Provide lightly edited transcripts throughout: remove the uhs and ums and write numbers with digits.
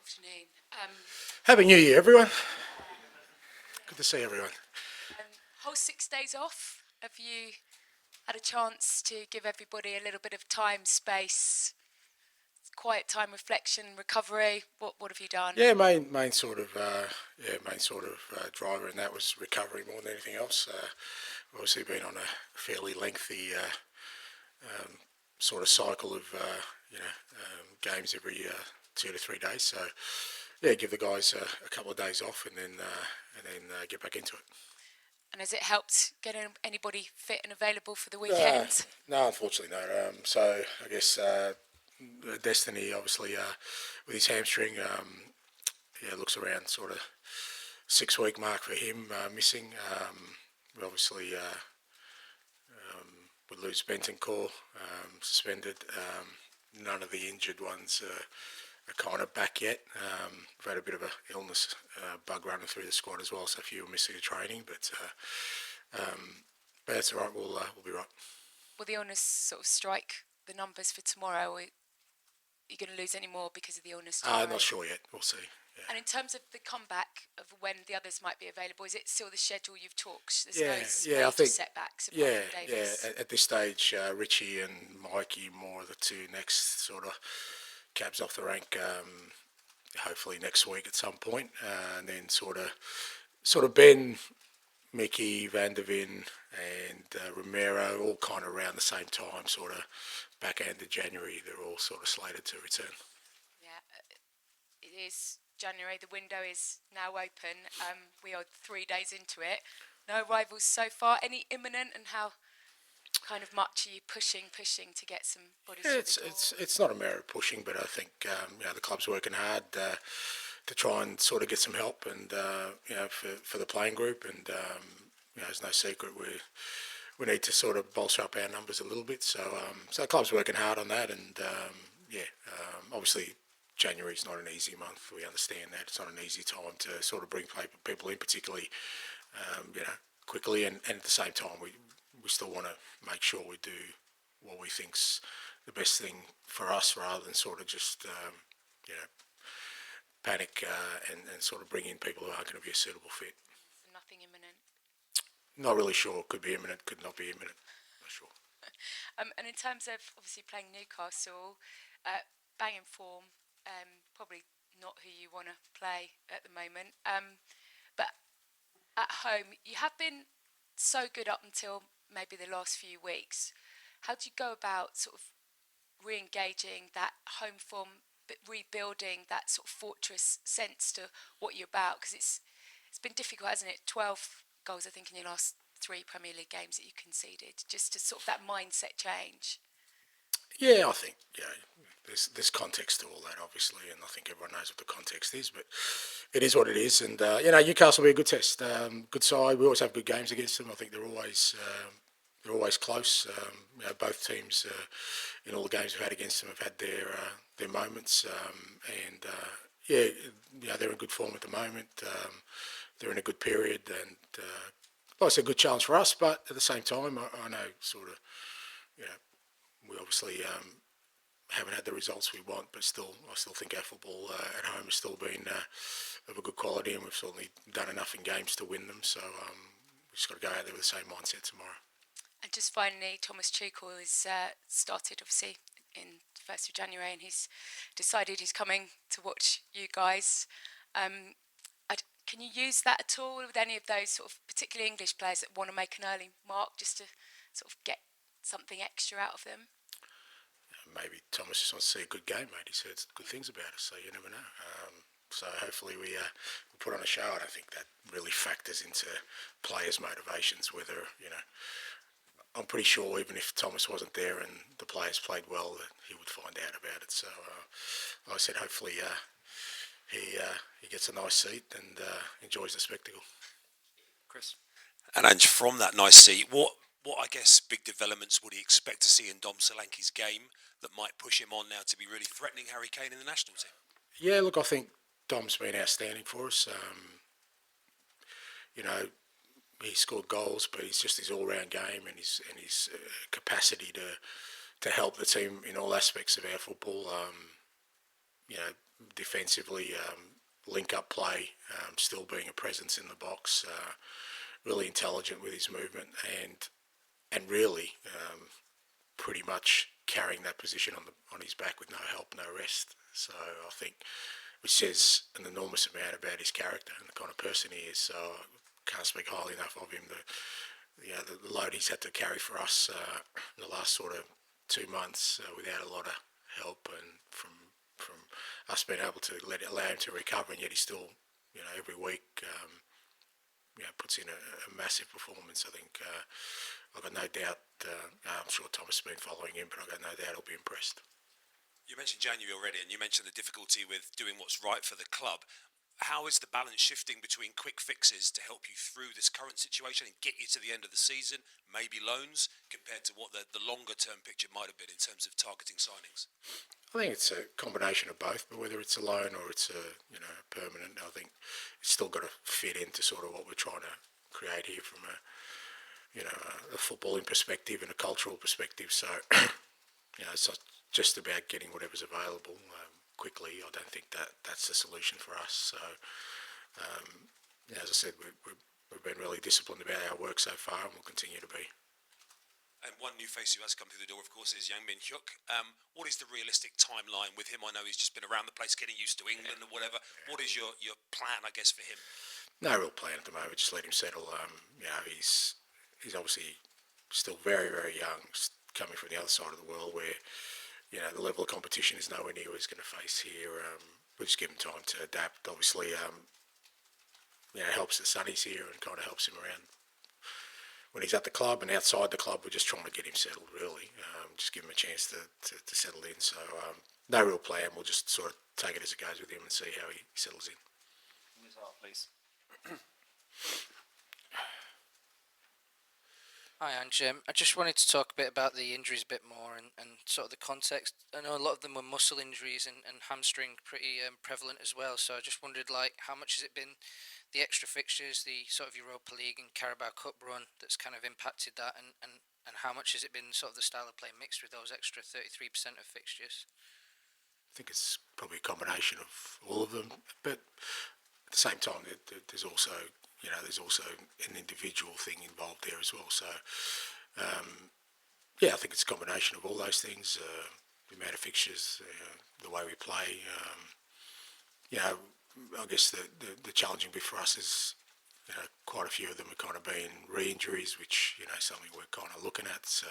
afternoon. Happy New Year, everyone. Good to see everyone. Whole 6 days off. Have you had a chance to give everybody a little bit of time, space, quiet time, reflection, recovery? What have you done? Yeah, main sort of driver, and that was recovery more than anything else. Obviously, been on a fairly lengthy sort of cycle of games every 2 to 3 days. So yeah, give the guys a couple of days off, and then get back into it. And has it helped getting anybody fit and available for the weekend? No, unfortunately no. So I guess Destiny, obviously, with his hamstring, looks around sort of 6 week mark for him missing. We obviously would lose Bentancur, suspended. None of the injured ones are kind of back yet. We've had a bit of a illness bug running through the squad as well, so a few are missing the training, but that's all right. We'll be right. Will the illness sort of strike the numbers for tomorrow, or are you going to lose any more because of the illness tomorrow? Not sure yet. We'll see. Yeah. And in terms of the comeback of when the others might be available, is it still the schedule you've talked? There's no I think setbacks. At this stage, Richie and Mikey more the two next sort of cabs off the rank. Hopefully next week at some point, and then sort of Ben, Mickey, Van der Ven, and Romero all kind of around the same time, sort of back end of January. They're all sort of slated to return. Yeah, it is January. The window is now open. We are 3 days into it. No arrivals so far. Any imminent, and how kind of much are you pushing to get some bodies? Yeah, it's not a matter of pushing, but I think the club's working hard to try and sort of get some help, and for the playing group, and it's no secret we need to sort of bolster up our numbers a little bit. So the club's working hard on that, and obviously January's not an easy month. We understand that it's not an easy time to sort of bring people in, particularly quickly, and at the same time we still want to make sure we do what we think's the best thing for us, rather than sort of just panic and sort of bring in people who aren't going to be a suitable fit. Nothing imminent? Not really sure. Could be imminent, could not be imminent. Not sure. And in terms of obviously playing Newcastle, banging form, probably not who you want to play at the moment. But at home, you have been so good up until maybe the last few weeks. How do you go about sort of re-engaging that home form, but rebuilding that sort of fortress sense to what you're about? Because it's been difficult, hasn't it? 12 goals, I think, in your last 3 Premier League games that you conceded. Just to sort of that mindset change. Yeah, I think there's context to all that, obviously, and I think everyone knows what the context is, but it is what it is. And Newcastle will be a good test, good side. We always have good games against them. I think they're always close. Both teams in all the games we've had against them have had their moments, they're in good form at the moment. They're in a good period, and it's a good challenge for us. But at the same time, I know sort of we obviously haven't had the results we want, but I still think our football at home has still been of a good quality, and we've certainly done enough in games to win them. So we've just got to go out there with the same mindset tomorrow. And just finally, Thomas Tuchel has started, obviously, in 1st of January, and he's decided he's coming to watch you guys. Can you use that at all with any of those sort of particularly English players that want to make an early mark, just to sort of get something extra out of them? Maybe Thomas just wants to see a good game, mate. He's heard good things about us, so you never know. So hopefully we put on a show. I don't think that really factors into players' motivations, whether, I'm pretty sure even if Thomas wasn't there and the players played well, that he would find out about it. So like I said, hopefully he gets a nice seat and enjoys the spectacle. Chris? And Ange, from that nice seat, what I guess big developments would he expect to see in Dom Solanke's game that might push him on now to be really threatening Harry Kane in the national team? Yeah, look, I think Dom's been outstanding for us. He scored goals, but it's just his all-round game and his capacity to help the team in all aspects of our football. defensively, link-up play, still being a presence in the box, really intelligent with his movement, and really pretty much carrying that position on his back with no help, no rest. So I think, which says an enormous amount about his character and the kind of person he is. So I can't speak highly enough of him. The load he's had to carry for us in the last sort of 2 months without a lot of help, and from us being able to allow him to recover, and yet he still, every week, puts in a massive performance. I think I've got no doubt. I'm sure Thomas has been following him, but I've got no doubt he'll be impressed. You mentioned January already, and you mentioned the difficulty with doing what's right for the club. How is the balance shifting between quick fixes to help you through this current situation and get you to the end of the season, maybe loans, compared to what the longer-term picture might have been in terms of targeting signings? I think it's a combination of both, but whether it's a loan or it's a permanent, I think it's still got to fit into sort of what we're trying to create here from a footballing perspective and a cultural perspective. So it's not just about getting whatever's available quickly. I don't think that's the solution for us. So as I said, we've been really disciplined about our work so far, and we'll continue to be. And one new face who has come through the door, of course, is young Min-hyeok. What is the realistic timeline with him? I know he's just been around the place getting used to England or whatever. Yeah. What is your plan, I guess, for him? No real plan at the moment. Just let him settle. He's obviously still very, very young, coming from the other side of the world where, the level of competition is nowhere near what he's going to face here. We'll just give him time to adapt. Obviously, it helps that Sonny's here and kind of helps him around when he's at the club, and outside the club, we're just trying to get him settled, really. Just give him a chance to settle in. So no real plan. We'll just sort of take it as it goes with him and see how he settles in. Ms. Hart, please. Hi, Ange. I just wanted to talk a bit about the injuries a bit more and sort of the context. I know a lot of them were muscle injuries and hamstring pretty prevalent as well. So I just wondered, how much has it been, the extra fixtures, the sort of Europa League and Carabao Cup run that's kind of impacted that, and how much has it been sort of the style of play mixed with those extra 33% of fixtures? I think it's probably a combination of all of them, but at the same time, there's also an individual thing involved there as well. So, I think it's a combination of all those things. The amount of fixtures, the way we play. I guess the challenging bit for us is, quite a few of them have kind of been re-injuries, which, something we're kind of looking at. So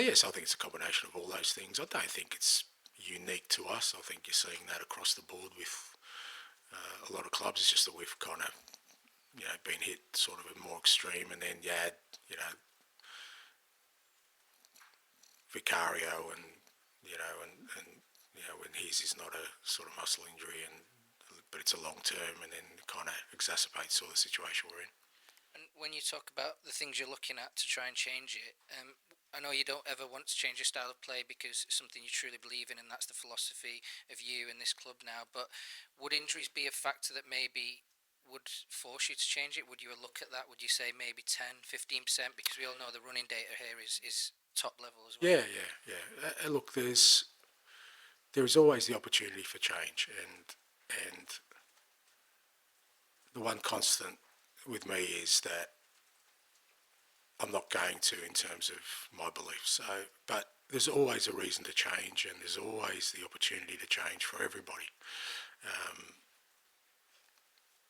yes, I think it's a combination of all those things. I don't think it's unique to us. I think you're seeing that across the board with a lot of clubs. It's just that we've kind of, been hit sort of more extreme, and then you add, Vicario and when his is not a sort of muscle injury, but it's a long term, and then kind of exacerbates sort of the situation we're in. And when you talk about the things you're looking at to try and change it, I know you don't ever want to change your style of play because it's something you truly believe in, and that's the philosophy of you and this club now. But would injuries be a factor that maybe would force you to change it? Would you look at that? Would you say maybe 10, 15%? Because we all know the running data here is top level as well. Yeah. Look, there is always the opportunity for change, and the one constant with me is that I'm not going to in terms of my beliefs. But there's always a reason to change, and there's always the opportunity to change for everybody.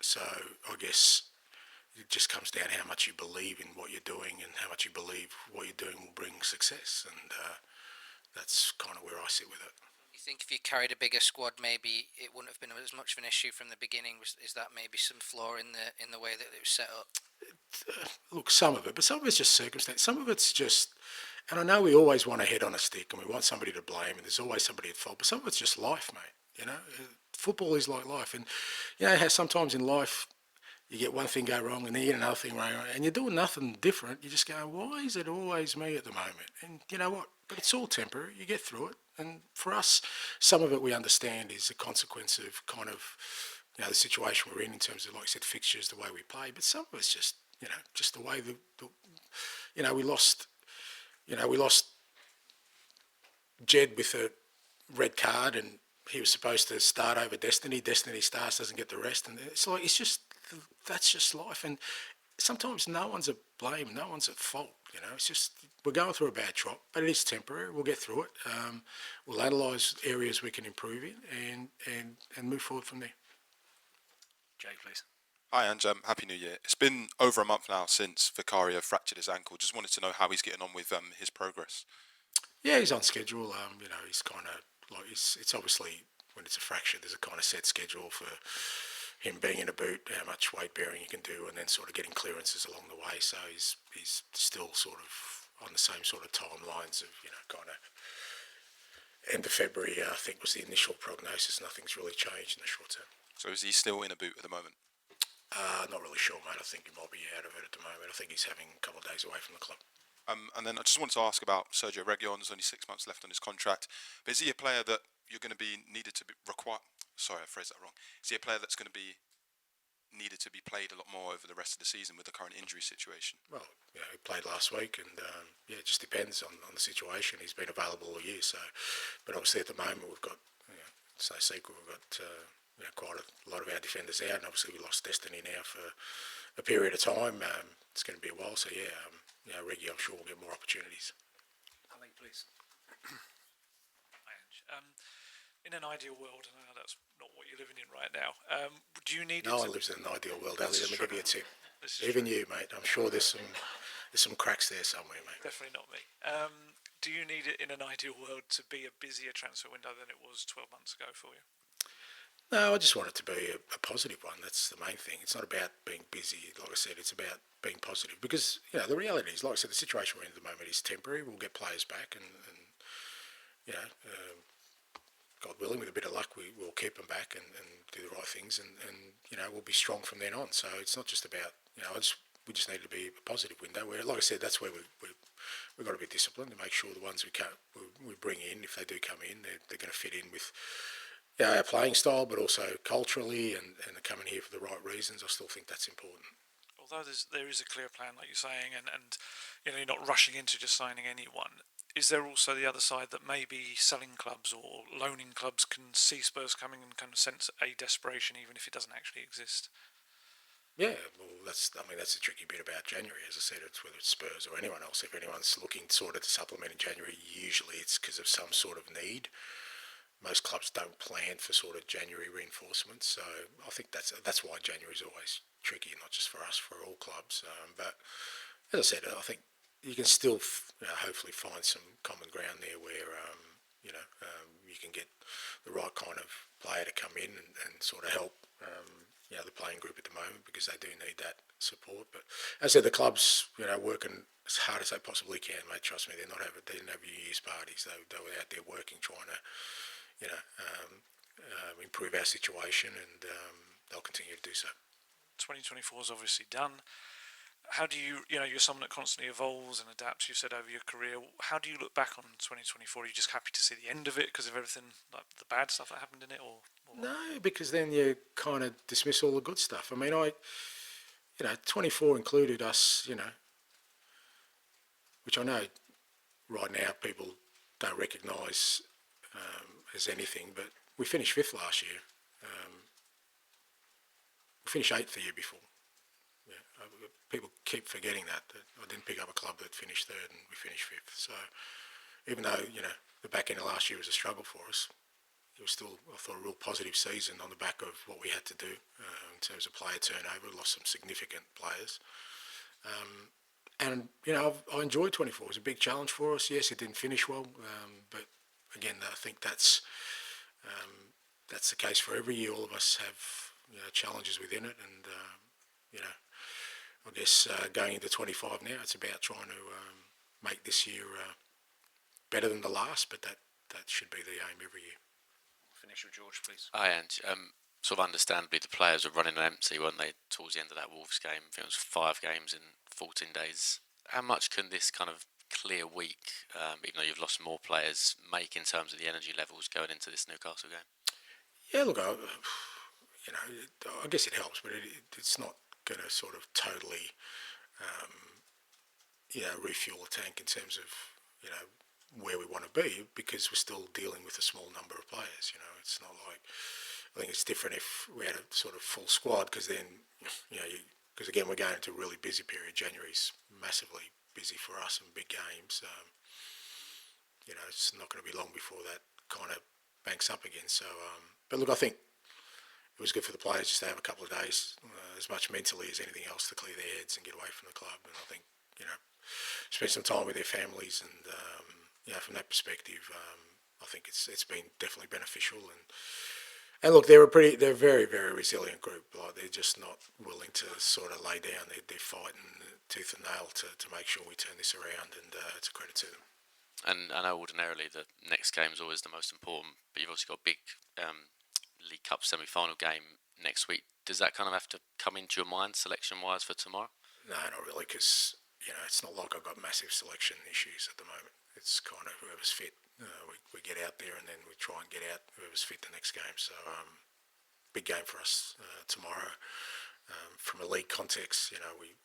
So I guess it just comes down to how much you believe in what you're doing and how much you believe what you're doing will bring success, and that's kind of where I sit with it. You think if you carried a bigger squad, maybe it wouldn't have been as much of an issue from the beginning? Is that maybe some flaw in the way that it was set up? Look, some of it, but some of it's just circumstance. Some of it's just, and I know we always want a head on a stick and we want somebody to blame, and there's always somebody at fault, but some of it's just life, mate. Football is like life, and how sometimes in life you get one thing go wrong and then you get another thing wrong, and you're doing nothing different. You just go, why is it always me at the moment? And you know what? But it's all temporary. You get through it. And for us, some of it we understand is a consequence of kind of, the situation we're in terms of, like I said, fixtures, the way we play. But some of it's just, just the way we lost Jed with a red card, and he was supposed to start over Destiny. Destiny starts, doesn't get the rest, and it's like that's just life. And sometimes no one's at blame, no one's at fault. It's just we're going through a bad trot, but it is temporary. We'll get through it. We'll analyse areas we can improve in, and move forward from there. Jay, please. Hi, Ange. Happy New Year. It's been over a month now since Vicario fractured his ankle. Just wanted to know how he's getting on with his progress. Yeah, he's on schedule. He's kind of like it's obviously when it's a fracture, there's a kind of set schedule for him being in a boot, how much weight bearing he can do, and then sort of getting clearances along the way. So he's still sort of on the same sort of timelines of kind of end of February. I think was the initial prognosis. Nothing's really changed in the short term. So is he still in a boot at the moment? Not really sure, mate. I think he might be out of it at the moment. I think he's having a couple of days away from the club. And then I just wanted to ask about Sergio Reguilon. There's only 6 months left on his contract. But is he a player that you're going to be needed to be require? Sorry, I phrased that wrong. Is he a player that's going to be needed to be played a lot more over the rest of the season with the current injury situation? Well, he played last week, and it just depends on the situation. He's been available all year, so. But obviously at the moment we've got, it's no secret, we've got quite a lot of our defenders out, and obviously we lost Destiny now for a period of time. It's going to be a while, so Regi, I'm sure will get more opportunities. Ali, please. Hi, Ange. In an ideal world, and I know that's not what you're living in right now, do you need... No one lives in an ideal world, Ali. Let me give you a tip. Even you, mate. I'm sure there's some cracks there somewhere, mate. Definitely not me. Do you need it in an ideal world to be a busier transfer window than it was 12 months ago for you? No, I just want it to be a positive one. That's the main thing. It's not about being busy. Like I said, it's about being positive. Because, the reality is, like I said, the situation we're in at the moment is temporary. We'll get players back and God willing, with a bit of luck, we'll keep them back and do the right things and we'll be strong from then on. So it's not just about, we just need to be a positive window. Where, like I said, that's where we've got to be disciplined to make sure the ones we bring in, if they do come in, they're going to fit in with our playing style, but also culturally, and they're coming here for the right reasons. I still think that's important. Although there is a clear plan, like you're saying, and you're not rushing into just signing anyone, is there also the other side that maybe selling clubs or loaning clubs can see Spurs coming and kind of sense a desperation, even if it doesn't actually exist? Yeah, well, that's the tricky bit about January. As I said, it's whether it's Spurs or anyone else. If anyone's looking sort of to supplement in January, usually it's because of some sort of need. Most clubs don't plan for sort of January reinforcements, so I think that's why January is always tricky, not just for us, for all clubs. But as I said, I think you can still hopefully find some common ground there where you can get the right kind of player to come in and sort of help the playing group at the moment, because they do need that support. But as I said, the clubs working as hard as they possibly can, mate. Trust me, they didn't have New Year's parties. They were out there working, trying to improve our situation, and they'll continue to do so. 2024 is obviously done. How do you, you're someone that constantly evolves and adapts, you said, over your career. How do you look back on 2024? Are you just happy to see the end of it because of everything, like the bad stuff that happened in it? Or No, because then you kind of dismiss all the good stuff. I mean, 24 included us, which I know right now people don't recognise as anything, but we finished 5th last year. We finished 8th the year before. People keep forgetting that I didn't pick up a club that finished 3rd and we finished 5th. So even though the back end of last year was a struggle for us, it was still, I thought, a real positive season on the back of what we had to do in terms of player turnover. We lost some significant players. And I enjoyed 24. It was a big challenge for us. Yes, it didn't finish well, but again, I think that's the case for every year. All of us have challenges within it, and I guess going into 25 now, it's about trying to make this year better than the last, but that should be the aim every year. Finish with George, please. Hi, Ange. Sort of understandably, the players were running on empty, weren't they, towards the end of that Wolves game? I think it was 5 games in 14 days. How much can this kind of clear week, even though you've lost more players, make in terms of the energy levels going into this Newcastle game? Yeah, look, I guess it helps, but it's not going to sort of totally, refuel the tank in terms of, where we want to be because we're still dealing with a small number of players. You know, it's not like, I think it's different if we had a sort of full squad because then, you know, because again, we're going into a really busy period. January's massively busy for us and big games. You know, it's not going to be long before that kind of banks up again. So, but look, I think it was good for the players just to have a couple of days, as much mentally as anything else, to clear their heads and get away from the club. And I think, you know, spend some time with their families, and you know, from that perspective, I think it's been definitely beneficial. And look, they're a very, very resilient group. Like, they're just not willing to sort of lay down. They're fighting tooth and nail to make sure we turn this around, and it's a credit to them. And I know ordinarily the next game is always the most important, but you've also got a big League Cup semi-final game next week. Does that kind of have to come into your mind selection-wise for tomorrow? No, not really, because, you know, it's not like I've got massive selection issues at the moment. It's kind of whoever's fit. We get out there and then we try and get out whoever's fit the next game. So big game for us tomorrow. From a league context, you know, we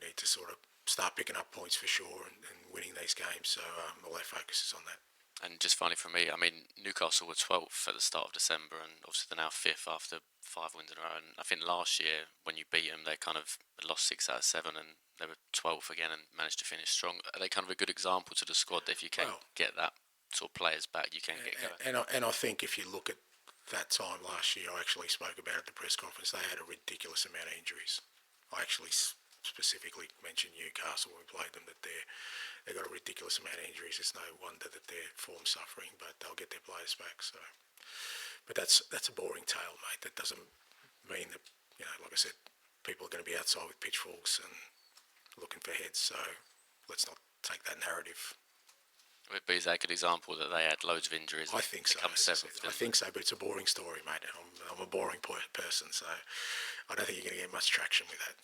need to sort of start picking up points for sure and winning these games. So all our focus is on that. And just finally from me, I mean, Newcastle were 12th at the start of December, and obviously they're now 5th after 5 wins in a row. And I think last year, when you beat them, they kind of lost 6 out of 7, and they were 12th again and managed to finish strong. Are they kind of a good example to the squad that if you can get that sort of players back, you can get going? And I think if you look at that time last year, I actually spoke about it at the press conference, they had a ridiculous amount of injuries. I actually specifically mentioned Newcastle when we played them, that they've got a ridiculous amount of injuries. It's no wonder that their form's suffering, but they'll get their players back. So, but that's a boring tale, mate. That doesn't mean that, you know, like I said, people are going to be outside with pitchforks and looking for heads. So let's not take that narrative. But is that a good example that they had loads of injuries? I think so. Come 7th. I think so, but it's a boring story, mate. I'm a boring person, so I don't think you're going to get much traction with that.